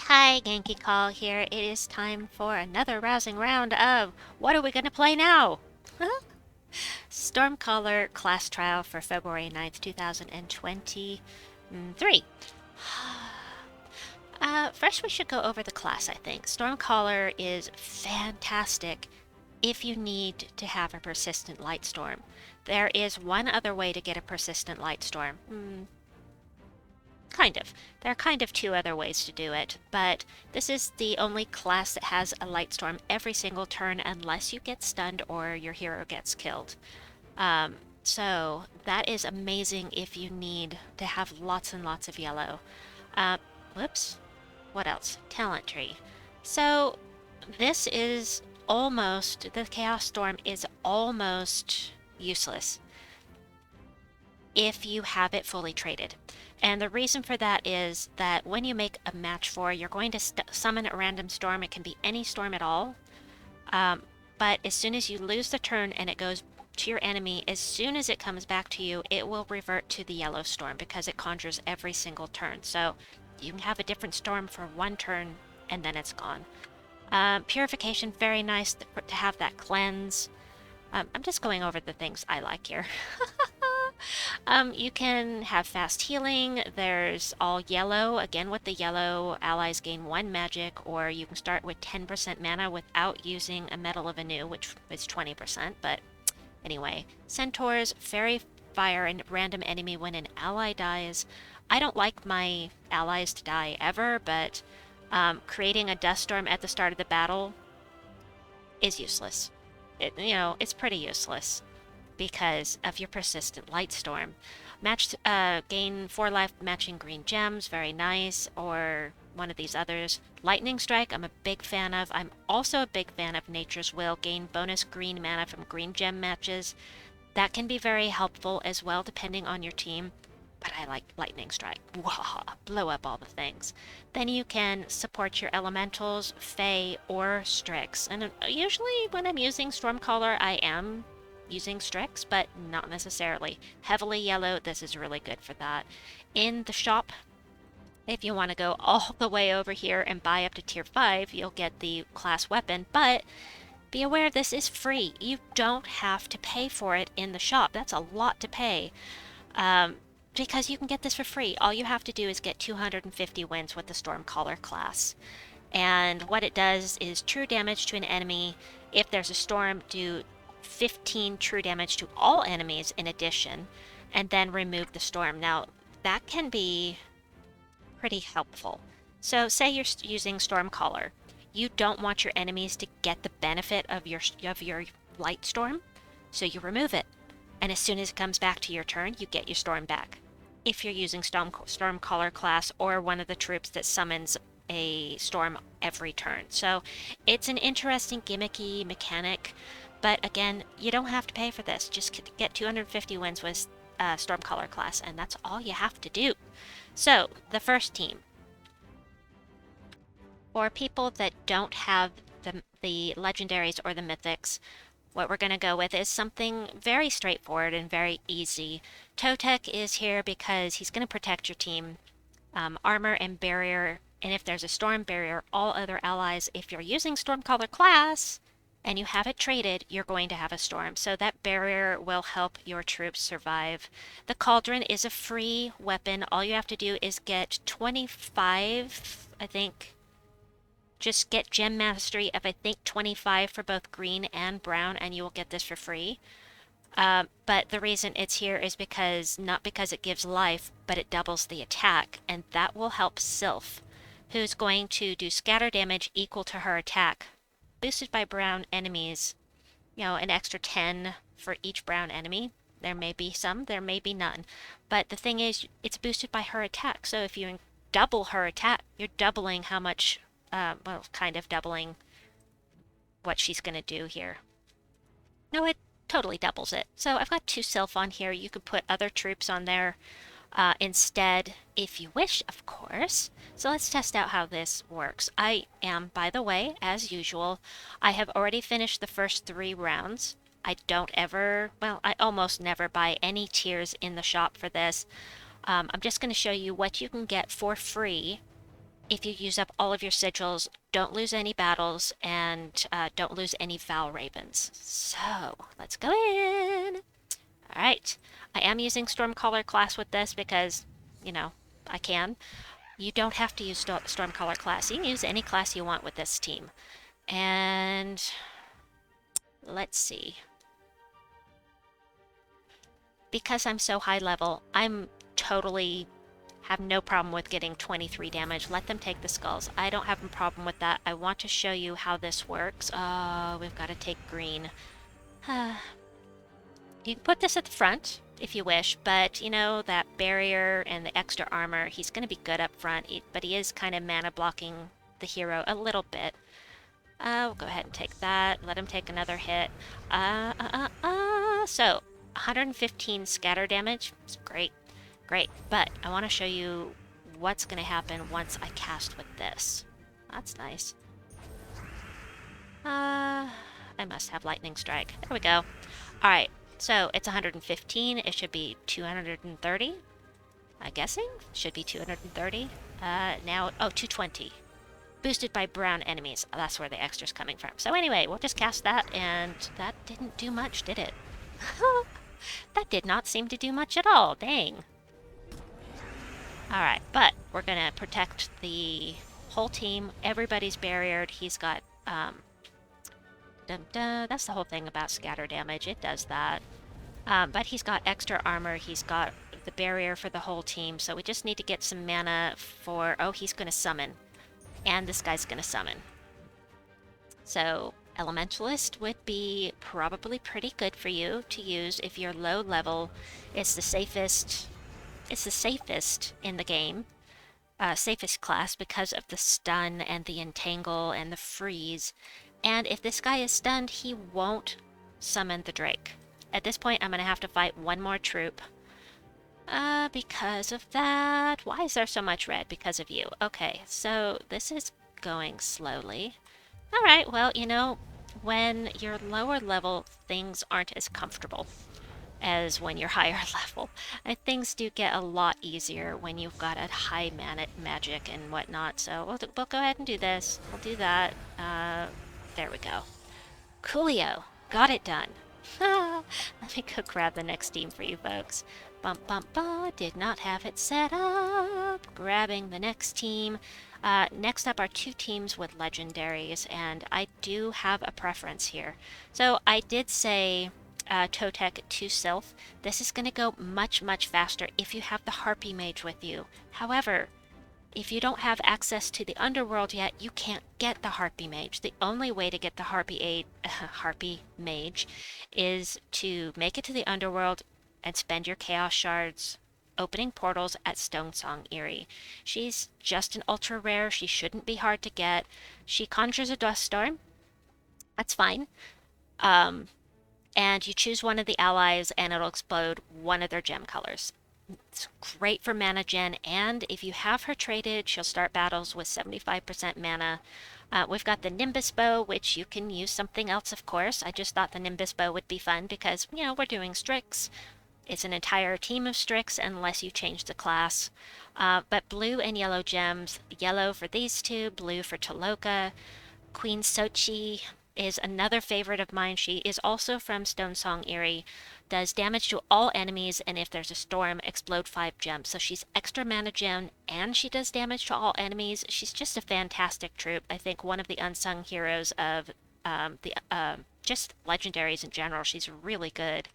Hi, Genki Call here. It is time for another rousing round of what are we going to play now? Stormcaller class trial for February 9th, 2023. First, we should go over the class, I think. Stormcaller is fantastic if you need to have a persistent light storm. There is one other way to get a persistent light storm. Kind of. There are kind of two other ways to do it, but this is the only class that has a light storm every single turn unless you get stunned or your hero gets killed. So that is amazing if you need to have lots and lots of yellow. Whoops. What else? Talent tree. So this is almost, the Chaos Storm is almost useless if you have it fully traded. And the reason for that is that when you make a match 4, you're going to summon a random storm. It can be any storm at all. But as soon as you lose the turn and it goes to your enemy, as soon as it comes back to you, it will revert to the yellow storm because it conjures every single turn. So you can have a different storm for one turn and then it's gone. Purification, very nice to have that cleanse. I'm just going over the things I like here. You can have fast healing. There's all yellow. Again, with the yellow, allies gain 1 magic, or you can start with 10% mana without using a Metal of Anu, which is 20%, but anyway. Centaurs, fairy fire and random enemy when an ally dies. I don't like my allies to die ever, but creating a dust storm at the start of the battle is useless. It's pretty useless because of your persistent light storm. Gain 4 life matching green gems, very nice, or one of these others. Lightning Strike, I'm a big fan of. I'm also a big fan of Nature's Will, gain bonus green mana from green gem matches. That can be very helpful as well, depending on your team. But I like Lightning Strike. Wah, blow up all the things. Then you can support your elementals, Fae, or Strix. And usually when I'm using Stormcaller, I am using Strix, but not necessarily. Heavily yellow, this is really good for that. In the shop, if you want to go all the way over here and buy up to tier 5, you'll get the class weapon, but be aware this is free. You don't have to pay for it in the shop. That's a lot to pay. Because you can get this for free. All you have to do is get 250 wins with the Stormcaller class. And what it does is true damage to an enemy. If there's a storm, do 15 true damage to all enemies in addition, and then remove the storm. Now, that can be pretty helpful. So say you're using Stormcaller. You don't want your enemies to get the benefit of your light storm, so you remove it. And as soon as it comes back to your turn, you get your storm back. If you're using Stormcaller class or one of the troops that summons a storm every turn. So it's an interesting gimmicky mechanic, but again, you don't have to pay for this. Just get 250 wins with Stormcaller class, and that's all you have to do. So, the first team. For people that don't have the Legendaries or the Mythics, what we're going to go with is something very straightforward and very easy. Totec is here because he's going to protect your team. Armor and barrier, and if there's a storm barrier, all other allies, if you're using Stormcaller class and you have it traded, you're going to have a storm. So that barrier will help your troops survive. The Cauldron is a free weapon. All you have to do is get 25, I think. Just get gem mastery of, I think, 25 for both green and brown, and you will get this for free. But the reason it's here is not because it gives life, but it doubles the attack, and that will help Sylph, who's going to do scatter damage equal to her attack, boosted by brown enemies. An extra 10 for each brown enemy. There may be some, there may be none. But the thing is, it's boosted by her attack, so if you double her attack, you're doubling how much... kind of doubling what she's going to do here. No, it totally doubles it. So I've got 2 Sylph on here. You could put other troops on there instead, if you wish, of course. So let's test out how this works. I am, by the way, as usual, I have already finished the first 3 rounds. I almost never buy any tiers in the shop for this. I'm just going to show you what you can get for free if you use up all of your sigils, don't lose any battles, and don't lose any Val Ravens. So, let's go in. Alright, I am using Stormcaller class with this because, you know, I can. You don't have to use Stormcaller class. You can use any class you want with this team. And let's see. Because I'm so high level, I'm totally have no problem with getting 23 damage. Let them take the skulls. I don't have a problem with that. I want to show you how this works. Oh, we've got to take green. You can put this at the front if you wish, but you know, that barrier and the extra armor, he's going to be good up front, but he is kind of mana blocking the hero a little bit. We'll go ahead and take that. Let him take another hit. So, 115 scatter damage. It's great. Great. But I want to show you what's going to happen once I cast with this. That's nice. I must have lightning strike. There we go. Alright, so it's 115. It should be 230. I'm guessing. Should be 230. Now, oh, 220. Boosted by brown enemies. That's where the extra's coming from. So anyway, we'll just cast that, and that didn't do much, did it? That did not seem to do much at all. Dang. Alright, but we're gonna protect the whole team. Everybody's barriered. He's got, that's the whole thing about scatter damage. It does that. But he's got extra armor. He's got the barrier for the whole team. So we just need to get some mana for... Oh, he's going to summon. And this guy's going to summon. So Elementalist would be probably pretty good for you to use if you're low level. It's the safest in the game. Safest class because of the stun and the entangle and the freeze. And if this guy is stunned, he won't summon the Drake. At this point, I'm going to have to fight one more troop. Because of that. Why is there so much red? Because of you. Okay, so this is going slowly. Alright, well, you know, when you're lower level, things aren't as comfortable as when you're higher level. And things do get a lot easier when you've got a high magic and whatnot. So we'll go ahead and do this. We'll do that. There we go. Coolio. Got it done. Let me go grab the next team for you folks. Bum bum bum. Did not have it set up. Grabbing the next team. Next up are two teams with Legendaries, and I do have a preference here. So I did say Totec to Sylph. This is going to go much, much faster if you have the Harpy Mage with you. However, if you don't have access to the underworld yet, you can't get the Harpy Mage. The only way to get the Harpy Mage is to make it to the underworld and spend your Chaos Shards opening portals at Stonesong Eyrie. She's just an ultra rare. She shouldn't be hard to get. She conjures a dust storm. That's fine. And you choose one of the allies and it'll explode one of their gem colors. It's great for mana gen, and if you have her traded, she'll start battles with 75% mana. We've got the Nimbus bow, which you can use something else, of course. I just thought the Nimbus bow would be fun because, you know, we're doing Strix. It's an entire team of Strix unless you change the class. But blue and yellow gems. Yellow for these two, blue for Taloca. Queen Xochi is another favorite of mine. She is also from Stonesong Eyrie. Does damage to all enemies, and if there's a storm, explode 5 gems. So she's extra mana gem, and she does damage to all enemies. She's just a fantastic troop. I think one of the unsung heroes of just Legendaries in general. She's really good.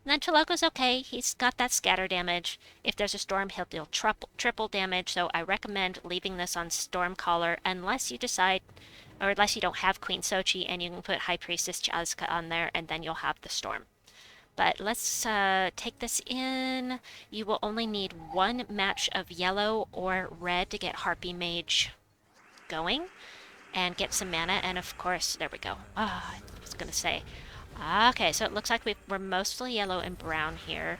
And then Taloca's okay. He's got that scatter damage. If there's a storm, he'll deal triple damage. So I recommend leaving this on Stormcaller unless you decide, or unless you don't have Queen Xochi, and you can put High Priestess Chazka on there, and then you'll have the storm. But let's take this in. You will only need one match of yellow or red to get Harpy Mage going and get some mana. And of course, there we go. I was going to say. Okay, so it looks like we're mostly yellow and brown here.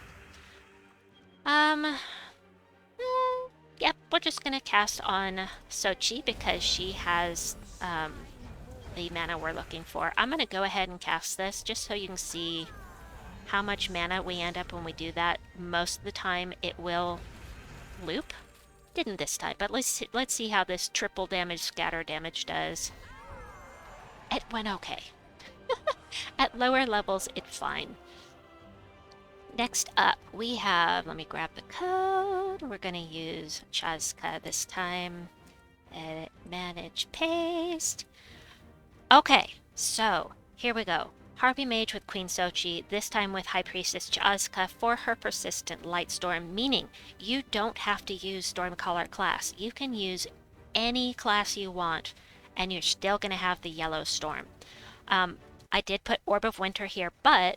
Yep, we're just going to cast on Xochi because she has the mana we're looking for. I'm going to go ahead and cast this just so you can see how much mana we end up when we do that. Most of the time it will loop, Didn't this time, but let's see how this triple damage scatter damage does. It went okay. At lower levels, it's fine. Next up, we have, let me grab the code. We're going to use Chazka this time. Edit, manage, paste. Okay, so here we go. Harpy Mage with Queen Xochi, this time with High Priestess Chazka for her persistent light storm, meaning you don't have to use Stormcaller class. You can use any class you want, and you're still going to have the yellow storm. I did put Orb of Winter here, but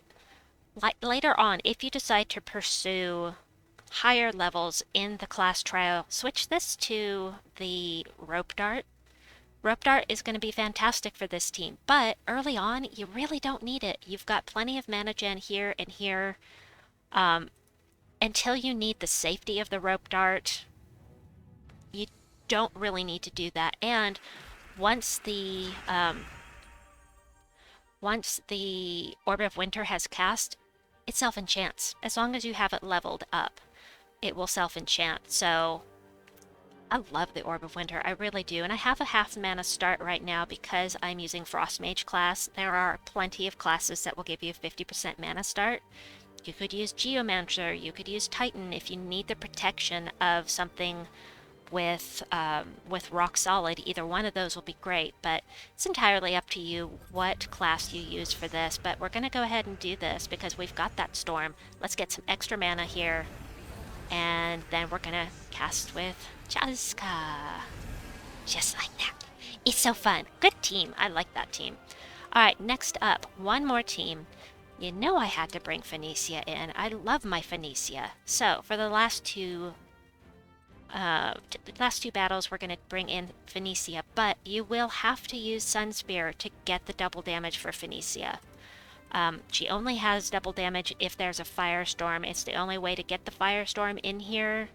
later on, if you decide to pursue higher levels in the class trial, switch this to the Rope Dart. Rope Dart is going to be fantastic for this team, but early on, you really don't need it. You've got plenty of mana gen here and here. Until you need the safety of the Rope Dart, you don't really need to do that. And once the Orb of Winter has cast, it self-enchants. As long as you have it leveled up, it will self-enchant. So I love the Orb of Winter, I really do. And I have a half mana start right now because I'm using Frost Mage class. There are plenty of classes that will give you a 50% mana start. You could use Geomancer, you could use Titan if you need the protection of something with Rock Solid. Either one of those will be great, but it's entirely up to you what class you use for this. But we're going to go ahead and do this because we've got that storm. Let's get some extra mana here, and then we're going to cast with Chazka. Just like that. It's so fun. Good team. I like that team. Alright, next up, one more team. You know I had to bring Phoenicia in. I love my Phoenicia. So, for the last two battles, we're going to bring in Phoenicia, but you will have to use Sunspear to get the double damage for Phoenicia. She only has double damage if there's a firestorm. It's the only way to get the firestorm in here,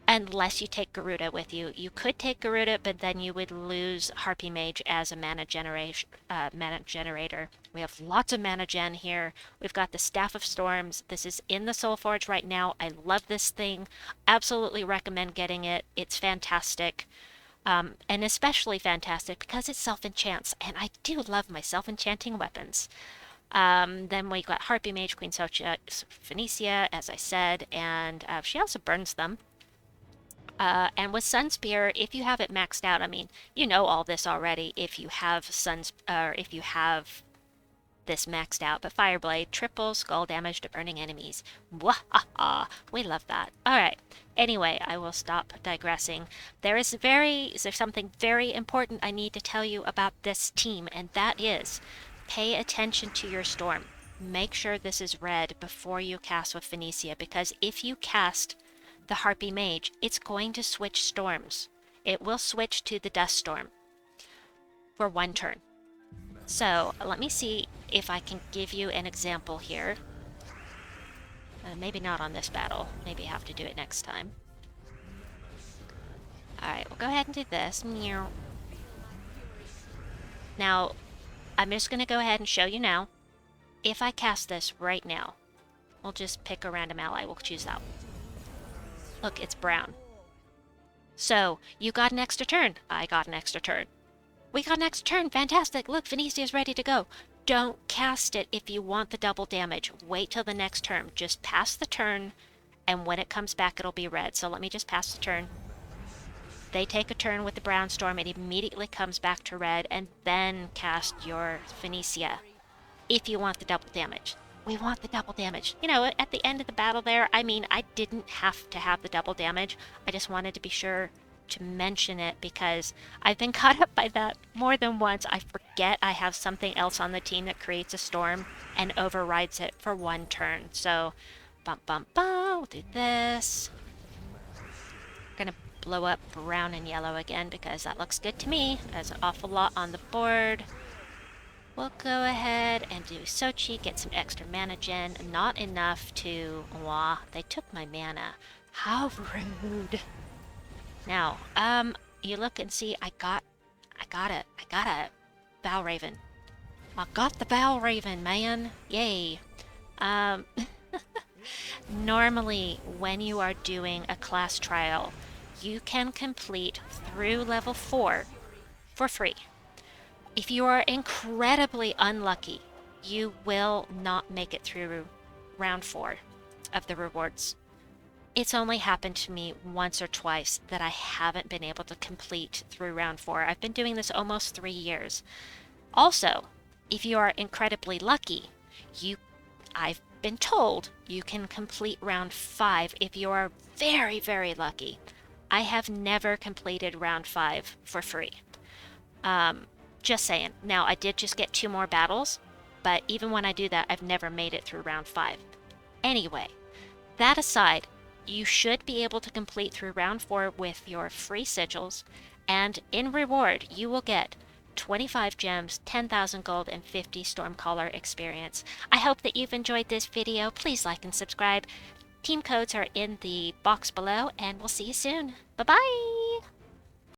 unless you take Garuda with you. You could take Garuda, but then you would lose Harpy Mage as a mana generator. We have lots of mana gen here. We've got the Staff of Storms. This is in the Soul Forge right now. I love this thing. Absolutely recommend getting it. It's fantastic. And especially fantastic because it self-enchants, and I do love my self-enchanting weapons. Then we got Harpy Mage, Queen Xochi, Phoenicia, as I said, and she also burns them. And with Sunspear, if you have it maxed out, I mean, you know all this already if you have if you have this maxed out, but Fireblade, triple skull damage to burning enemies. Wahaha! We love that. Alright, anyway, I will stop digressing. There's something very important I need to tell you about this team, and that is, pay attention to your storm. Make sure this is red before you cast with Phoenicia, because if you cast the Harpy Mage, it's going to switch storms. It will switch to the Dust Storm for one turn. So, let me see if I can give you an example here. Maybe not on this battle. Maybe I have to do it next time. Alright, we'll go ahead and do this. Meow. Now, I'm just going to go ahead and show you now. If I cast this right now, we'll just pick a random ally. We'll choose that. Look, it's brown. So, you got an extra turn. I got an extra turn. We got an extra turn. Fantastic. Look, Phoenicia's ready to go. Don't cast it if you want the double damage. Wait till the next turn. Just pass the turn, and when it comes back, it'll be red. So let me just pass the turn. They take a turn with the brown storm. It immediately comes back to red, and then cast your Phoenicia if you want the double damage. We want the double damage. You know, at the end of the battle there, I mean, I didn't have to have the double damage. I just wanted to be sure to mention it because I've been caught up by that more than once. I forget I have something else on the team that creates a storm and overrides it for one turn. So, we'll do this. We're gonna blow up brown and yellow again because that looks good to me. There's an awful lot on the board. We'll go ahead and do Xochi, get some extra mana gen. Not enough to... Wah, they took my mana. How rude. Now, you look and see, I got it. I got a Valraven. I got the Valraven, man. Yay. Normally, when you are doing a class trial, you can complete through level 4 for free. If you are incredibly unlucky, you will not make it through round 4 of the rewards. It's only happened to me once or twice that I haven't been able to complete through round 4. I've been doing this almost 3 years. Also, if you are incredibly lucky, I've been told you can complete round 5 if you are very, very lucky. I have never completed round 5 for free. Just saying. Now, I did just get 2 more battles, but even when I do that, I've never made it through round 5. Anyway, that aside, you should be able to complete through round 4 with your free sigils, and in reward, you will get 25 gems, 10,000 gold, and 50 Stormcaller experience. I hope that you've enjoyed this video. Please like and subscribe. Team codes are in the box below, and we'll see you soon. Bye-bye!